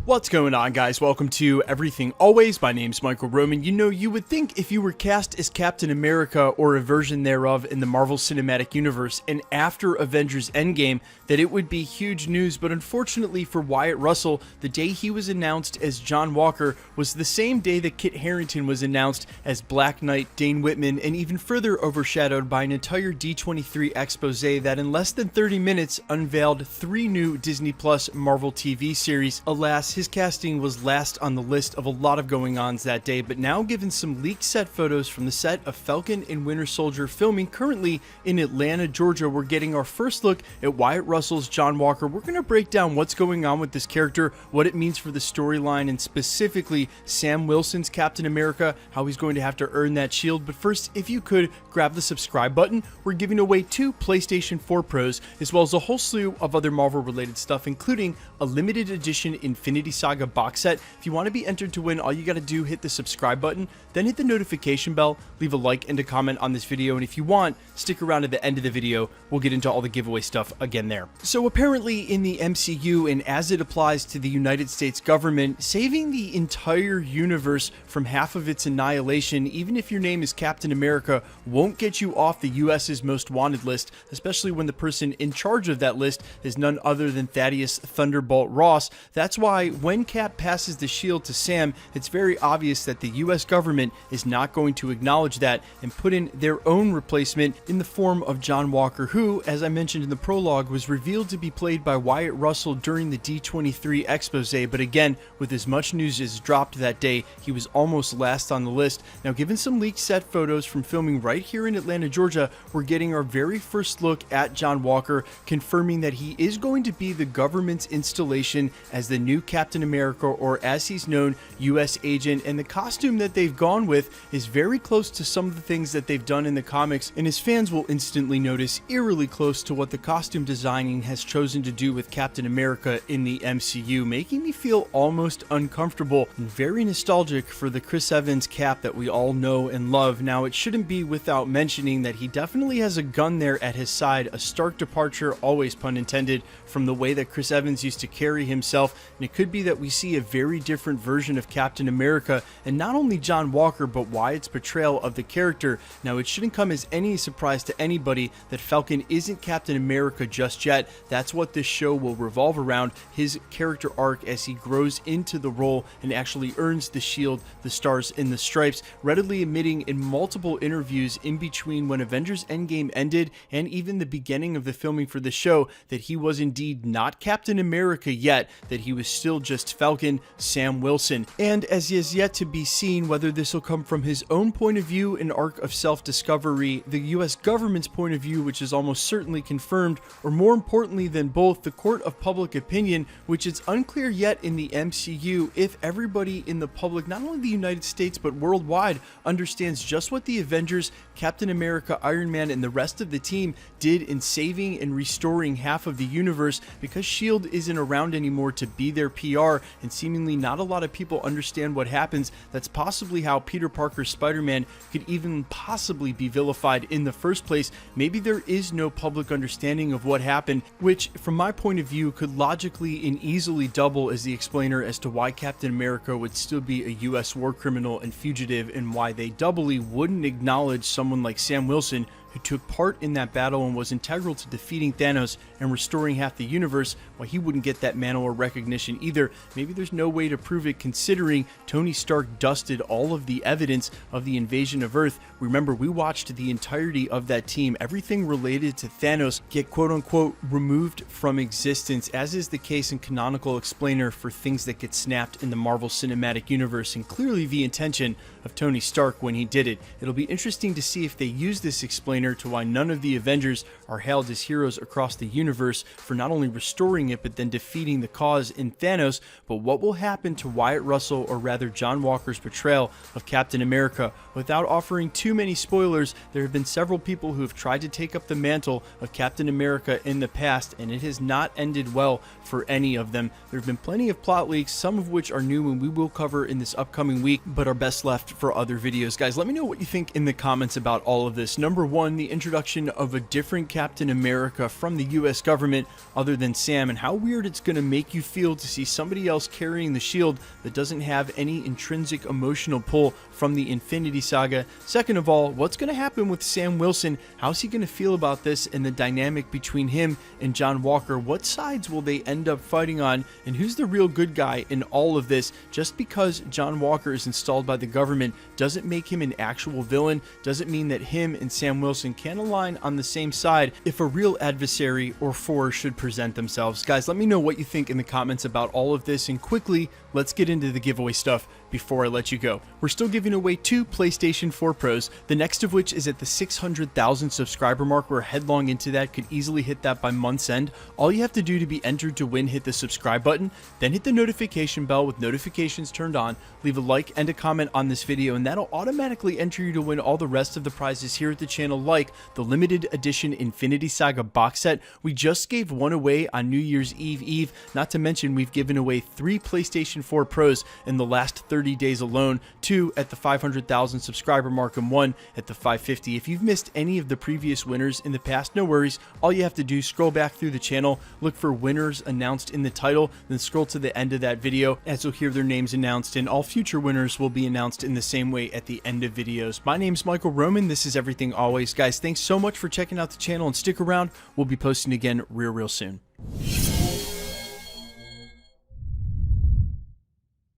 What's going on, guys? Welcome to Everything Always. My name's Michael Roman. You would think if you were cast as Captain America or a version thereof in the Marvel Cinematic Universe and after Avengers Endgame that it would be huge news, but unfortunately for Wyatt Russell, the day he was announced as John Walker was the same day that Kit Harington was announced as Black Knight, Dane Whitman, and even further overshadowed by an entire D23 expose that in less than 30 minutes unveiled 3 new Disney Plus Marvel TV series. Alas, his casting was last on the list of a lot of going-ons that day, but now given some leaked set photos from the set of Falcon and Winter Soldier filming currently in Atlanta, Georgia, we're getting our first look at Wyatt Russell's John Walker. We're going to break down what's going on with this character, what it means for the storyline, and specifically Sam Wilson's Captain America, how he's going to have to earn that shield. But first, if you could grab the subscribe button, we're giving away 2 PlayStation 4 Pros, as well as a whole slew of other Marvel-related stuff, including a limited edition Infinity Saga box set. If you want to be entered to win, all you got to do, hit the subscribe button, then hit the notification bell, leave a like and a comment on this video, and if you want, stick around at the end of the video. We'll get into all the giveaway stuff again there. So apparently in the MCU, and as it applies to the United States government, saving the entire universe from half of its annihilation, even if your name is Captain America, won't get you off the US's most wanted list, especially when the person in charge of that list is none other than Thaddeus Thunderbolt Ross. That's why when Cap passes the shield to Sam, it's very obvious that the US government is not going to acknowledge that and put in their own replacement in the form of John Walker, who, as I mentioned in the prologue, was revealed to be played by Wyatt Russell during the D23 expose, but again, with as much news as dropped that day, he was almost last on the list. Now, given some leaked set photos from filming right here in Atlanta, Georgia, we're getting our very first look at John Walker, confirming that he is going to be the government's installation as the new Captain America, or as he's known, US agent, and the costume that they've gone with is very close to some of the things that they've done in the comics, and his fans will instantly notice eerily close to what the costume designing has chosen to do with Captain America in the MCU, making me feel almost uncomfortable and very nostalgic for the Chris Evans Cap that we all know and love. Now, it shouldn't be without mentioning that he definitely has a gun there at his side, a stark departure, always pun intended, from the way that Chris Evans used to carry himself, and it could be that we see a very different version of Captain America, and not only John Walker, but Wyatt's portrayal of the character. Now, it shouldn't come as any surprise to anybody that Falcon isn't Captain America just yet. That's what this show will revolve around, his character arc as he grows into the role and actually earns the shield, the stars, and the stripes, readily admitting in multiple interviews in between when Avengers Endgame ended and even the beginning of the filming for the show that he was indeed not Captain America yet, that he was still just Falcon Sam Wilson. And as is yet to be seen whether this will come from his own point of view, an arc of self-discovery, the US government's point of view, which is almost certainly confirmed, or more importantly than both, the court of public opinion, which it's unclear yet in the MCU if everybody in the public, not only the United States but worldwide, understands just what the Avengers, Captain America, Iron Man, and the rest of the team did in saving and restoring half of the universe, because S.H.I.E.L.D. isn't around anymore to be their PR, and seemingly not a lot of people understand what happens. That's possibly how Peter Parker's Spider-Man could even possibly be vilified in the first place. Maybe there is no public understanding of what happened, which from my point of view could logically and easily double as the explainer as to why Captain America would still be a US war criminal and fugitive, and why they doubly wouldn't acknowledge someone like Sam Wilson, who took part in that battle and was integral to defeating Thanos and restoring half the universe, why he wouldn't get that mantle or recognition either. Maybe there's no way to prove it, considering Tony Stark dusted all of the evidence of the invasion of Earth. Remember, we watched the entirety of that team, everything related to Thanos, get quote-unquote removed from existence, as is the case in canonical explainer for things that get snapped in the Marvel Cinematic Universe, and clearly the intention of Tony Stark when he did it. It'll be interesting to see if they use this explainer to why none of the Avengers are hailed as heroes across the universe for not only restoring it but then defeating the cause in Thanos. But what will happen to Wyatt Russell, or rather John Walker's portrayal of Captain America? Without offering too many spoilers, there have been several people who have tried to take up the mantle of Captain America in the past, and it has not ended well for any of them. There have been plenty of plot leaks, some of which are new and we will cover in this upcoming week, but are best left for other videos. Guys, let me know what you think in the comments about all of this. Number one, on the introduction of a different Captain America from the US government other than Sam, and how weird it's going to make you feel to see somebody else carrying the shield that doesn't have any intrinsic emotional pull from the Infinity Saga. Second of all, what's going to happen with Sam Wilson? How's he going to feel about this and the dynamic between him and John Walker? What sides will they end up fighting on, and who's the real good guy in all of this? Just because John Walker is installed by the government doesn't make him an actual villain, doesn't mean that him and Sam Wilson can align on the same side if a real adversary or foe should present themselves. Guys, let me know what you think in the comments about all of this, and quickly, let's get into the giveaway stuff before I let you go. We're still giving away 2 PlayStation 4 Pros, the next of which is at the 600,000 subscriber mark. We're headlong into that, could easily hit that by month's end. All you have to do to be entered to win, hit the subscribe button, then hit the notification bell with notifications turned on, leave a like and a comment on this video, and that'll automatically enter you to win all the rest of the prizes here at the channel, like the limited edition Infinity Saga box set. We just gave one away on New Year's Eve, not to mention we've given away 3 PlayStation 4 Pros in the last 30 days alone, 2 at the 500,000 subscriber mark and 1 at the 550. If you've missed any of the previous winners in the past, no worries. All you have to do is scroll back through the channel, look for winners announced in the title, then scroll to the end of that video as you'll hear their names announced, and all future winners will be announced in the same way at the end of videos. My name's Michael Roman. This is Everything Always. Guys, thanks so much for checking out the channel, and stick around. We'll be posting again real soon.